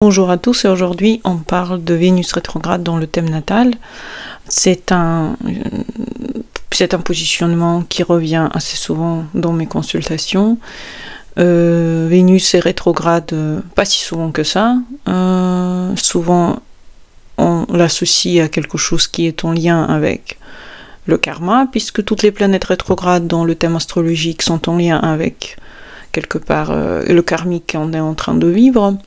Bonjour à tous, et aujourd'hui on parle de Vénus rétrograde dans le thème natal. C'est un positionnement qui revient assez souvent dans mes consultations. Vénus est rétrograde pas si souvent que ça. Souvent on l'associe à quelque chose qui est en lien avec le karma, puisque toutes les planètes rétrogrades dans le thème astrologique sont en lien avec quelque part le karmique qu'on est en train de vivre.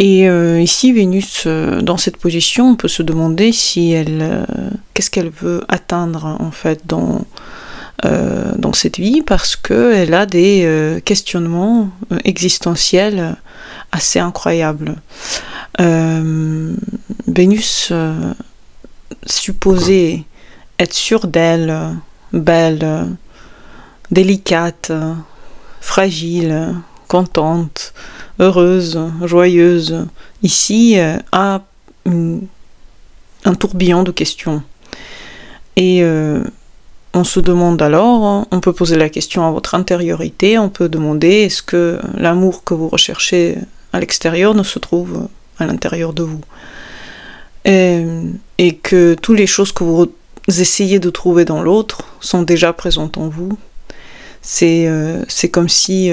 Et ici, Vénus, dans cette position, on peut se demander si qu'est-ce qu'elle veut atteindre en fait dans cette vie, parce qu'elle a des questionnements existentiels assez incroyables. Vénus, supposée être sûre d'elle, belle, délicate, fragile, contente, heureuse, joyeuse, ici a un tourbillon de questions. Et on se demande alors, on peut poser la question à votre intériorité, on peut demander est-ce que l'amour que vous recherchez à l'extérieur ne se trouve à l'intérieur de vous, et que toutes les choses que vous essayez de trouver dans l'autre sont déjà présentes en vous. C'est comme si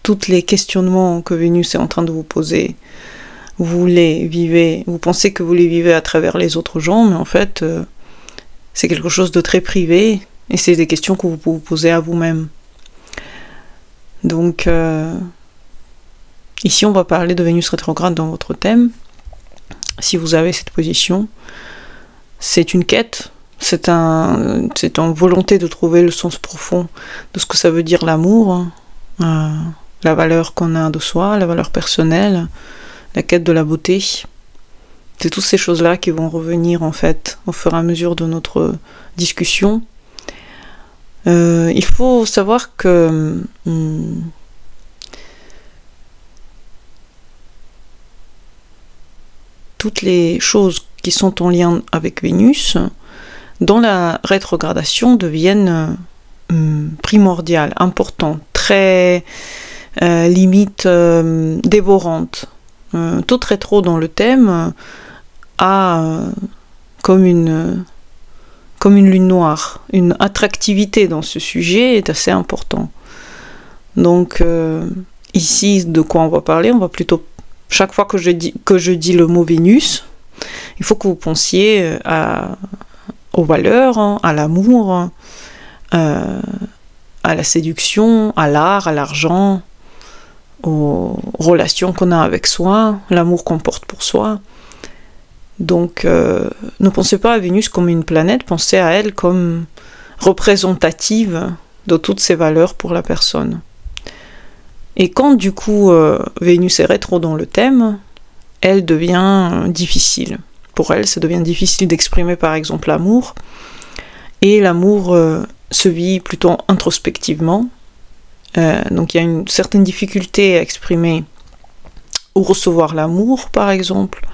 tous les questionnements que Vénus est en train de vous poser, vous pensez que vous les vivez à travers les autres gens, mais en fait, c'est quelque chose de très privé, et c'est des questions que vous pouvez vous poser à vous-même. Donc, ici, on va parler de Vénus rétrograde dans votre thème. Si vous avez cette position, c'est une quête, c'est une volonté de trouver le sens profond de ce que ça veut dire l'amour, la valeur qu'on a de soi, la valeur personnelle, la quête de la beauté. C'est toutes ces choses-là qui vont revenir en fait au fur et à mesure de notre discussion. Il faut savoir que toutes les choses qui sont en lien avec Vénus, dans la rétrogradation, deviennent primordiales, importantes, très limite dévorante. Toute rétro dans le thème a comme une lune noire, une attractivité dans ce sujet est assez important. Donc ici, de quoi on va parler? On va plutôt, chaque fois que je dis le mot Vénus, il faut que vous pensiez aux valeurs, à l'amour, à la séduction, à l'art, à l'argent, aux relations qu'on a avec soi, l'amour qu'on porte pour soi. Donc, ne pensez pas à Vénus comme une planète, pensez à elle comme représentative de toutes ces valeurs pour la personne. Et quand du coup Vénus est rétro dans le thème, elle devient difficile. Pour elle, ça devient difficile d'exprimer par exemple l'amour, et l'amour se vit plutôt introspectivement. Donc il y a une certaine difficulté à exprimer ou recevoir l'amour, par exemple.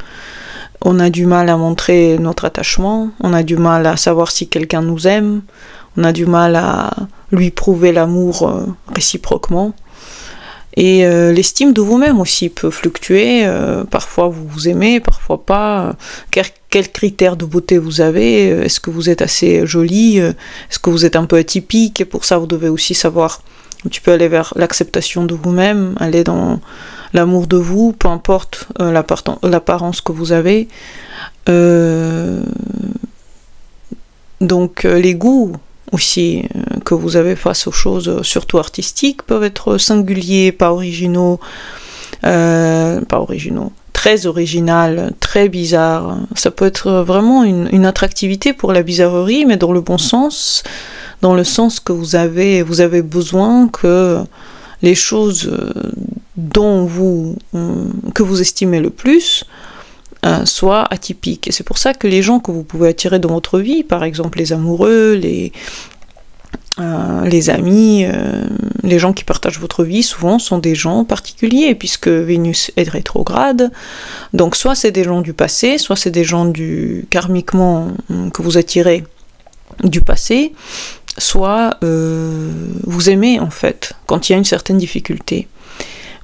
On a du mal à montrer notre attachement, on a du mal à savoir si quelqu'un nous aime, on a du mal à lui prouver l'amour réciproquement. Et l'estime de vous-même aussi peut fluctuer, parfois vous vous aimez, parfois pas. Quels critères de beauté vous avez? Est-ce que vous êtes assez jolie? Est-ce que vous êtes un peu atypique? Et pour ça vous devez aussi savoir un petit peu aller vers l'acceptation de vous-même, aller dans l'amour de vous, peu importe l'apparence que vous avez. Donc les goûts aussi que vous avez face aux choses, surtout artistiques, peuvent être singuliers, pas originaux, très original, très bizarre. Ça peut être vraiment une attractivité pour la bizarrerie, mais dans le bon sens, dans le sens que vous avez besoin que les choses que vous estimez le plus soient atypiques. Et c'est pour ça que les gens que vous pouvez attirer dans votre vie, par exemple les amoureux, les amis, les gens qui partagent votre vie, souvent sont des gens particuliers, puisque Vénus est rétrograde. Donc soit c'est des gens du passé, soit c'est des gens karmiquement que vous attirez du passé, soit vous aimez en fait, quand il y a une certaine difficulté.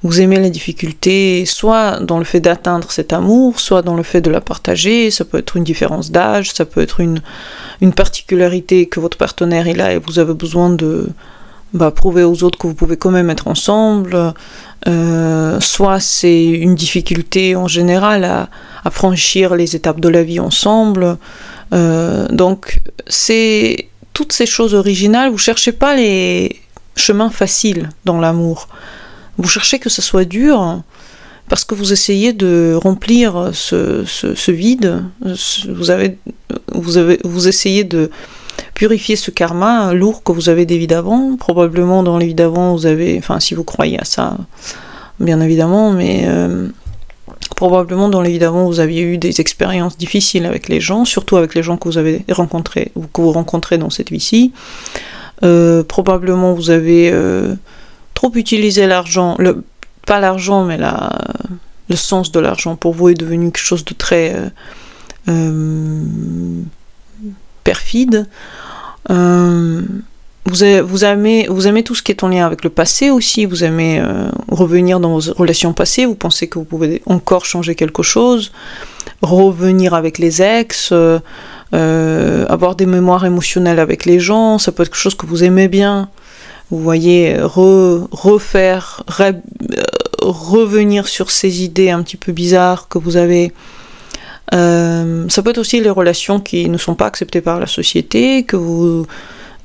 Vous aimez les difficultés, soit dans le fait d'atteindre cet amour, soit dans le fait de la partager. Ça peut être une différence d'âge, ça peut être une particularité que votre partenaire est là et vous avez besoin de prouver aux autres que vous pouvez quand même être ensemble. Soit c'est une difficulté en général à franchir les étapes de la vie ensemble. Donc c'est toutes ces choses originales. Vous cherchez pas les chemins faciles dans l'amour. Vous cherchez que ce soit dur parce que vous essayez de remplir ce vide. Vous essayez de purifier ce karma lourd que vous avez des vies d'avant. Probablement dans les vies d'avant, vous avez, enfin si vous croyez à ça, bien évidemment, mais probablement dans les vies d'avant, vous aviez eu des expériences difficiles avec les gens, surtout avec les gens que vous avez rencontrés ou que vous rencontrez dans cette vie-ci. Probablement vous avez trop utilisé l'argent, pas l'argent, mais le sens de l'argent pour vous est devenu quelque chose de très perfide. Vous aimez tout ce qui est en lien avec le passé aussi, vous aimez revenir dans vos relations passées, vous pensez que vous pouvez encore changer quelque chose, revenir avec les ex, avoir des mémoires émotionnelles avec les gens, ça peut être quelque chose que vous aimez bien. Vous voyez, revenir sur ces idées un petit peu bizarres que vous avez. Ça peut être aussi les relations qui ne sont pas acceptées par la société, que vous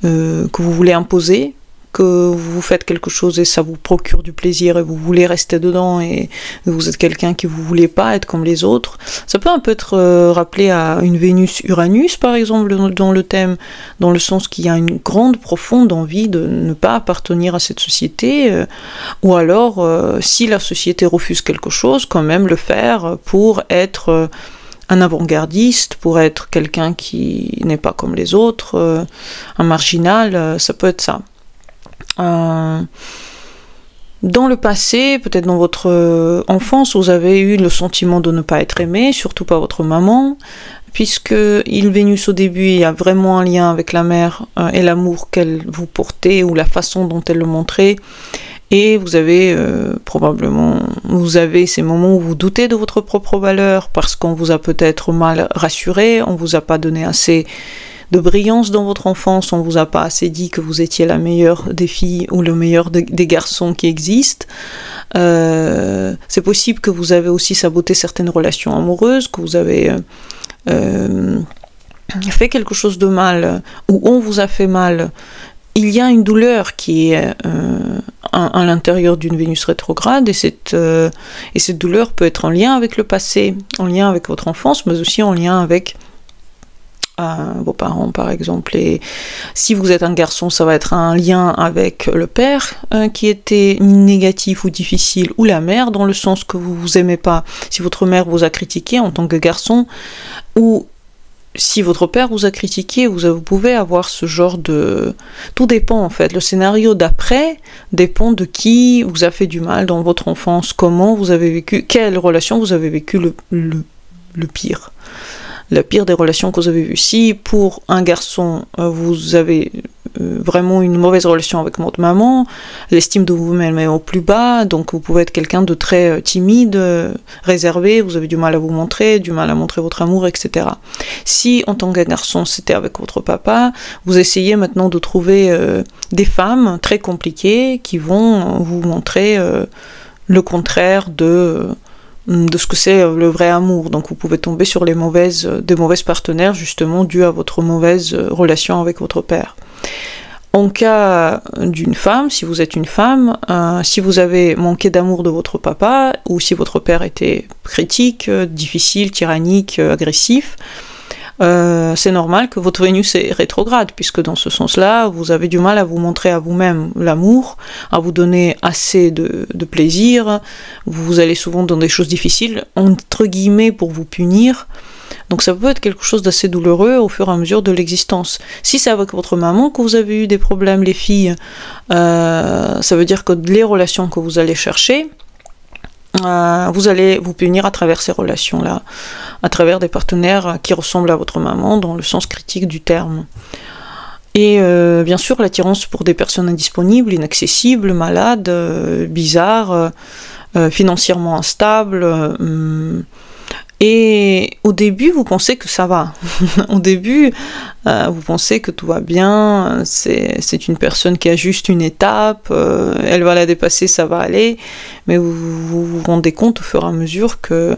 voulez imposer, que vous faites quelque chose et ça vous procure du plaisir et vous voulez rester dedans et vous êtes quelqu'un qui vous voulez pas être comme les autres. Ça peut un peu être rappelé à une Vénus-Uranus par exemple dans le thème, dans le sens qu'il y a une grande, profonde envie de ne pas appartenir à cette société, ou alors si la société refuse quelque chose, quand même le faire pour être un avant-gardiste, pour être quelqu'un qui n'est pas comme les autres, un marginal, ça peut être ça. Dans le passé, peut-être dans votre enfance, vous avez eu le sentiment de ne pas être aimé, surtout par votre maman, puisque Vénus au début, il y a vraiment un lien avec la mère et l'amour qu'elle vous portait ou la façon dont elle le montrait. Et vous avez ces moments où vous doutez de votre propre valeur parce qu'on vous a peut-être mal rassuré, on vous a pas donné assez de brillance dans votre enfance, on vous a pas assez dit que vous étiez la meilleure des filles ou le meilleur des garçons qui existent. C'est possible que vous avez aussi saboté certaines relations amoureuses, que vous avez fait quelque chose de mal, ou on vous a fait mal. Il y a une douleur qui est à l'intérieur d'une Vénus rétrograde et cette douleur peut être en lien avec le passé, en lien avec votre enfance, mais aussi en lien avec vos parents par exemple. Et si vous êtes un garçon, ça va être un lien avec le père qui était négatif ou difficile, ou la mère dans le sens que vous vous aimez pas. Si votre mère vous a critiqué en tant que garçon, ou si votre père vous a critiqué, vous pouvez avoir ce genre de... Tout dépend en fait. Le scénario d'après dépend de qui vous a fait du mal dans votre enfance, comment vous avez vécu, quelle relation vous avez vécu le pire. La pire des relations que vous avez vues. Si pour un garçon, vous avez vraiment une mauvaise relation avec votre maman, l'estime de vous-même est au plus bas, donc vous pouvez être quelqu'un de très timide, réservé, vous avez du mal à vous montrer, du mal à montrer votre amour, etc. Si en tant que garçon c'était avec votre papa, vous essayez maintenant de trouver des femmes très compliquées qui vont vous montrer le contraire de ce que c'est le vrai amour. Donc vous pouvez tomber sur des mauvaises partenaires justement dû à votre mauvaise relation avec votre père. En cas d'une femme, si vous êtes une femme, si vous avez manqué d'amour de votre papa, ou si votre père était critique, difficile, tyrannique, agressif, c'est normal que votre Vénus est rétrograde, puisque dans ce sens-là, vous avez du mal à vous montrer à vous-même l'amour, à vous donner assez de plaisir, vous allez souvent dans des choses difficiles, entre guillemets, pour vous punir. Donc ça peut être quelque chose d'assez douloureux au fur et à mesure de l'existence. Si c'est avec votre maman que vous avez eu des problèmes, les filles, ça veut dire que les relations que vous allez chercher, vous allez vous punir à travers ces relations-là, à travers des partenaires qui ressemblent à votre maman dans le sens critique du terme. Et bien sûr l'attirance pour des personnes indisponibles, inaccessibles, malades, bizarres, financièrement instable. Et au début, vous pensez que ça va. Au début, vous pensez que tout va bien, c'est une personne qui a juste une étape, elle va la dépasser, ça va aller. Mais vous rendez compte au fur et à mesure que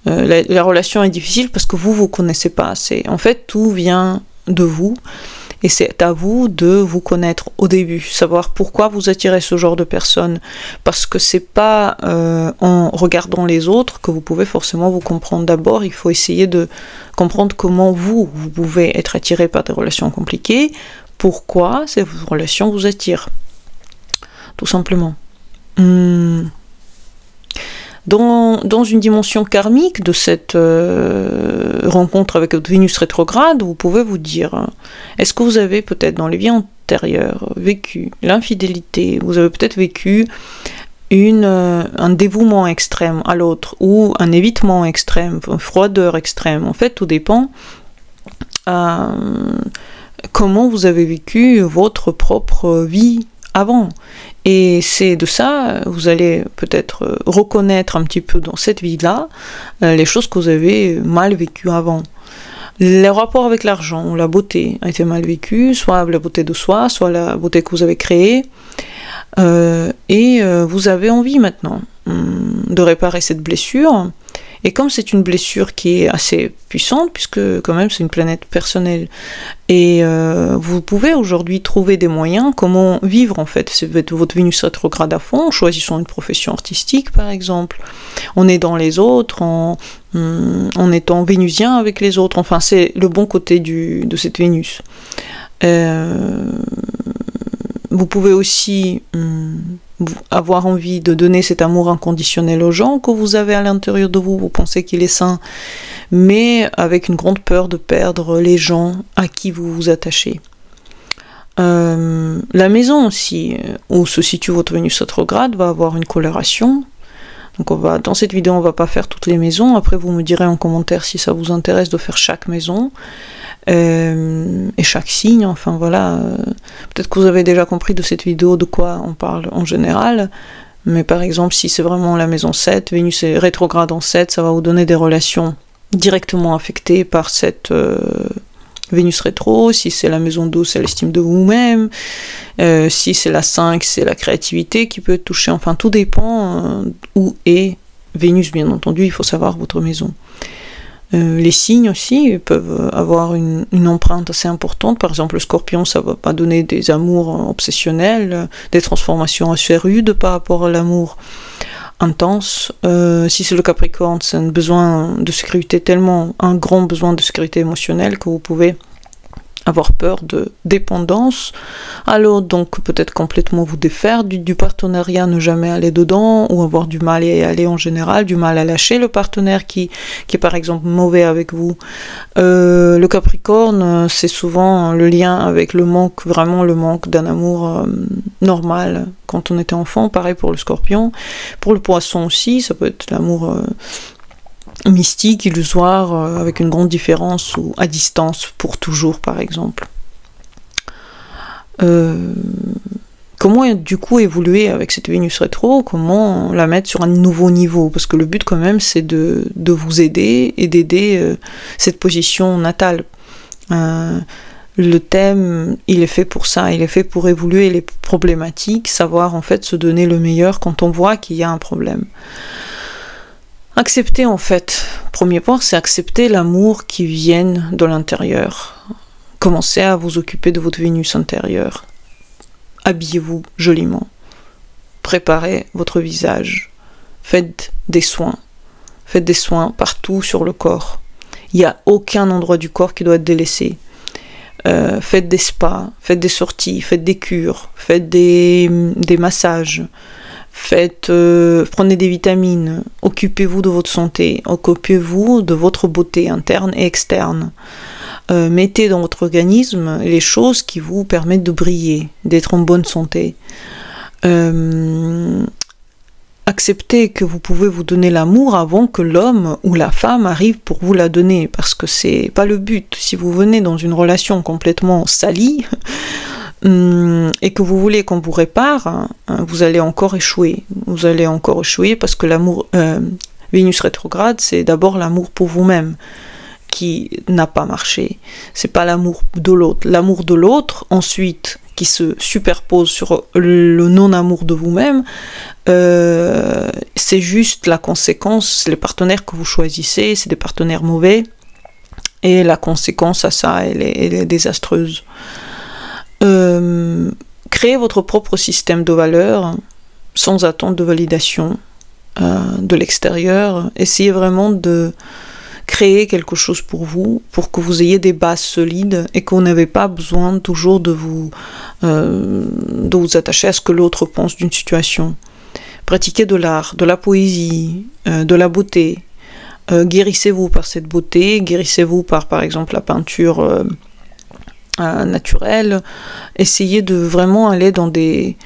la relation est difficile parce que vous connaissez pas assez. En fait, tout vient de vous. Et c'est à vous de vous connaître au début, savoir pourquoi vous attirez ce genre de personnes. Parce que c'est pas en regardant les autres que vous pouvez forcément vous comprendre. D'abord, il faut essayer de comprendre comment vous pouvez être attiré par des relations compliquées, pourquoi ces relations vous attirent. Tout simplement. Dans une dimension karmique de cette rencontre avec votre Vénus rétrograde, vous pouvez vous dire, est-ce que vous avez peut-être dans les vies antérieures vécu l'infidélité, vous avez peut-être vécu un dévouement extrême à l'autre, ou un évitement extrême, une froideur extrême. En fait, tout dépend comment vous avez vécu votre propre vie avant. Et c'est de ça, vous allez peut-être reconnaître un petit peu dans cette vie-là les choses que vous avez mal vécues avant. Le rapport avec l'argent ou la beauté a été mal vécu, soit la beauté de soi, soit la beauté que vous avez créée. Et vous avez envie maintenant de réparer cette blessure. Et comme c'est une blessure qui est assez puissante, puisque quand même c'est une planète personnelle, et vous pouvez aujourd'hui trouver des moyens comment vivre en fait votre Vénus rétrograde à fond, choisissons une profession artistique par exemple, en aidant les autres, en étant vénusien avec les autres, enfin c'est le bon côté de cette Vénus. Vous pouvez aussi avoir envie de donner cet amour inconditionnel aux gens que vous avez à l'intérieur de vous, vous pensez qu'il est sain, mais avec une grande peur de perdre les gens à qui vous vous attachez. La maison aussi, où se situe votre Vénus rétrograde, va avoir une coloration. Donc dans cette vidéo, on va pas faire toutes les maisons, après vous me direz en commentaire si ça vous intéresse de faire chaque maison. Et chaque signe, enfin voilà, peut-être que vous avez déjà compris de cette vidéo de quoi on parle en général, mais par exemple si c'est vraiment la maison 7, Vénus est rétrograde en 7, ça va vous donner des relations directement affectées par cette Vénus rétro. Si c'est la maison 12, c'est l'estime de vous-même, si c'est la 5, c'est la créativité qui peut être touchée, enfin tout dépend où est Vénus, bien entendu, il faut savoir votre maison. Les signes aussi peuvent avoir une empreinte assez importante. Par exemple, le Scorpion, ça va pas donner des amours obsessionnels, des transformations assez rudes par rapport à l'amour intense. Si c'est le Capricorne, c'est un besoin de sécurité, tellement un grand besoin de sécurité émotionnelle que vous pouvez avoir peur de dépendance, alors donc peut-être complètement vous défaire du partenariat, ne jamais aller dedans, ou avoir du mal à y aller en général, du mal à lâcher le partenaire qui est par exemple mauvais avec vous. Le Capricorne, c'est souvent le lien avec le manque, vraiment le manque d'un amour normal quand on était enfant, pareil pour le Scorpion. Pour le Poisson aussi, ça peut être l'amour mystique, illusoire, avec une grande différence, ou à distance pour toujours par exemple. Comment du coup évoluer avec cette Vénus rétro, comment la mettre sur un nouveau niveau, parce que le but quand même c'est de vous aider et d'aider cette position natale. Le thème, il est fait pour ça, il est fait pour évoluer les problématiques, savoir en fait se donner le meilleur quand on voit qu'il y a un problème. Accepter en fait, premier point, c'est accepter l'amour qui vient de l'intérieur. Commencez à vous occuper de votre Vénus intérieure. Habillez-vous joliment. Préparez votre visage. Faites des soins. Faites des soins partout sur le corps. Il n'y a aucun endroit du corps qui doit être délaissé. Faites des spas, faites des sorties, faites des cures, faites des massages. Prenez des vitamines, occupez-vous de votre santé, occupez-vous de votre beauté interne et externe. Mettez dans votre organisme les choses qui vous permettent de briller, d'être en bonne santé. Acceptez que vous pouvez vous donner l'amour avant que l'homme ou la femme arrive pour vous la donner, parce que c'est pas le but. Si vous venez dans une relation complètement salie, et que vous voulez qu'on vous répare, hein, vous allez encore échouer. Vous allez encore échouer parce que l'amour, Vénus rétrograde, c'est d'abord l'amour pour vous-même qui n'a pas marché. C'est pas l'amour de l'autre. L'amour de l'autre, ensuite, qui se superpose sur le non-amour de vous-même, c'est juste la conséquence. Les partenaires que vous choisissez, c'est des partenaires mauvais, et la conséquence à ça, elle est désastreuse. Créez votre propre système de valeurs sans attente de validation de l'extérieur. Essayez vraiment de créer quelque chose pour vous, pour que vous ayez des bases solides et que vous n'avez pas besoin toujours de vous attacher à ce que l'autre pense d'une situation. Pratiquez de l'art, de la poésie, de la beauté. Guérissez-vous par cette beauté, guérissez-vous par exemple la peinture naturelle. Essayez de vraiment aller dans des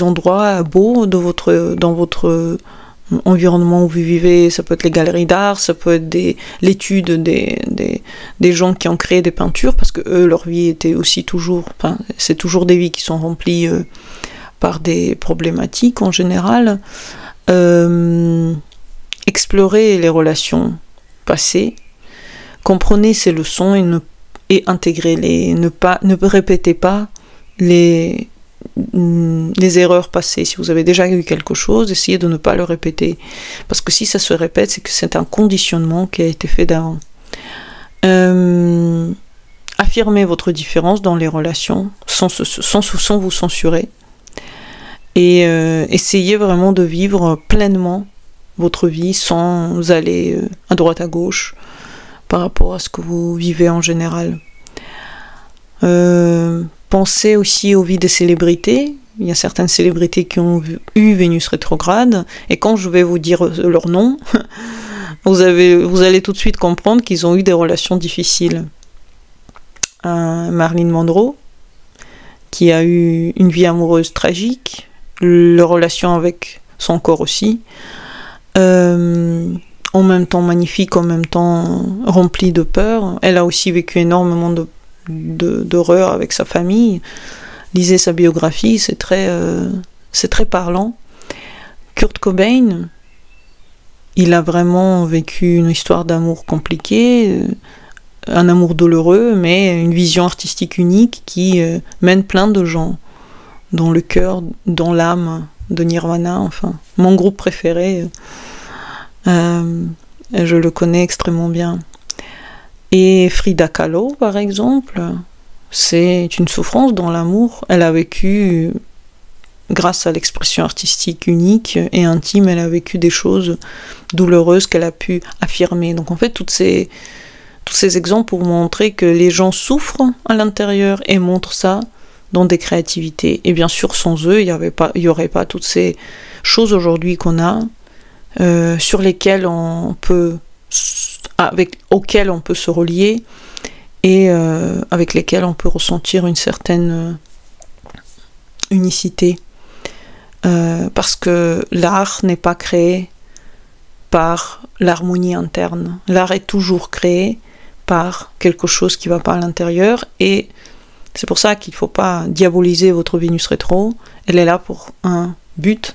endroits beaux dans votre environnement où vous vivez. Ça peut être les galeries d'art, ça peut être l'étude des gens qui ont créé des peintures, parce que eux, leur vie était aussi toujours, enfin, c'est toujours des vies qui sont remplies par des problématiques en général. Explorez les relations passées, comprenez ces leçons et intégrez-les. Ne répétez pas les erreurs passées. Si vous avez déjà eu quelque chose, essayez de ne pas le répéter. Parce que si ça se répète, c'est que c'est un conditionnement qui a été fait d'avant. Affirmez votre différence dans les relations sans vous censurer. Et essayez vraiment de vivre pleinement votre vie sans aller à droite à gauche par rapport à ce que vous vivez en général. Pensez aussi aux vies des célébrités. Il y a certaines célébrités qui ont eu Vénus rétrograde, et quand je vais vous dire leur nom, vous allez tout de suite comprendre qu'ils ont eu des relations difficiles. Marilyn Monroe, qui a eu une vie amoureuse tragique, leur relation avec son corps aussi, en même temps magnifique, en même temps remplie de peur. Elle a aussi vécu énormément d'horreur avec sa famille. Lisez sa biographie, c'est très parlant. Kurt Cobain, il a vraiment vécu une histoire d'amour compliquée, un amour douloureux, mais une vision artistique unique qui mène plein de gens dans le cœur, dans l'âme de Nirvana. Enfin, mon groupe préféré, je le connais extrêmement bien. Et Frida Kahlo, par exemple, c'est une souffrance dans l'amour. Elle a vécu, grâce à l'expression artistique unique et intime, elle a vécu des choses douloureuses qu'elle a pu affirmer. Donc en fait, tous ces exemples pour montrer que les gens souffrent à l'intérieur et montrent ça dans des créativités. Et bien sûr, sans eux, il n'y aurait pas toutes ces choses aujourd'hui qu'on a, sur lesquelles auxquelles on peut se relier et avec lesquelles on peut ressentir une certaine unicité. Parce que l'art n'est pas créé par l'harmonie interne. L'art est toujours créé par quelque chose qui ne va pas à l'intérieur, et c'est pour ça qu'il ne faut pas diaboliser votre Vénus rétro. Elle est là pour un but.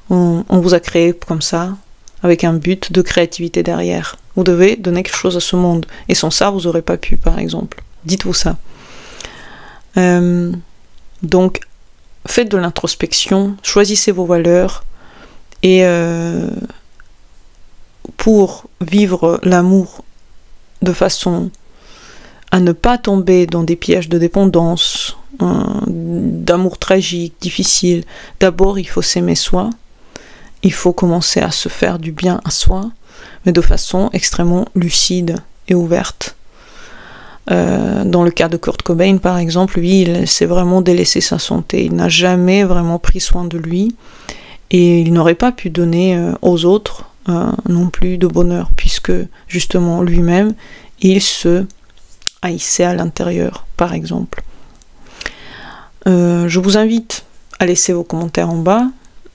On vous a créé comme ça, avec un but de créativité derrière. Vous devez donner quelque chose à ce monde. Et sans ça, vous n'aurez pas pu, par exemple. Dites-vous ça. Donc, faites de l'introspection, choisissez vos valeurs, et pour vivre l'amour de façon à ne pas tomber dans des pièges de dépendance, d'amour tragique, difficile, d'abord il faut s'aimer soi, il faut commencer à se faire du bien à soi, mais de façon extrêmement lucide et ouverte. Dans le cas de Kurt Cobain, par exemple, lui, il s'est vraiment délaissé sa santé, il n'a jamais vraiment pris soin de lui, et il n'aurait pas pu donner aux autres non plus de bonheur, puisque justement lui-même, il se haïssait à l'intérieur, par exemple. Je vous invite à laisser vos commentaires en bas,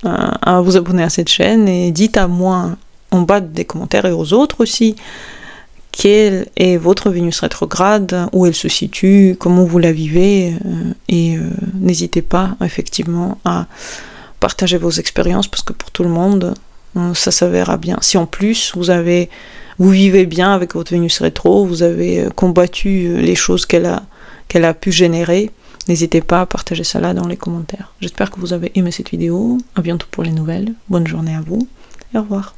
à vous abonner à cette chaîne, et dites à moi en bas des commentaires, et aux autres aussi, quelle est votre Vénus rétrograde, où elle se situe, comment vous la vivez, et n'hésitez pas effectivement à partager vos expériences, parce que pour tout le monde, ça s'avérera bien. Si en plus vous vivez bien avec votre Vénus rétro, vous avez combattu les choses qu'elle a pu générer, n'hésitez pas à partager ça là dans les commentaires. J'espère que vous avez aimé cette vidéo, à bientôt pour les nouvelles, bonne journée à vous, et au revoir.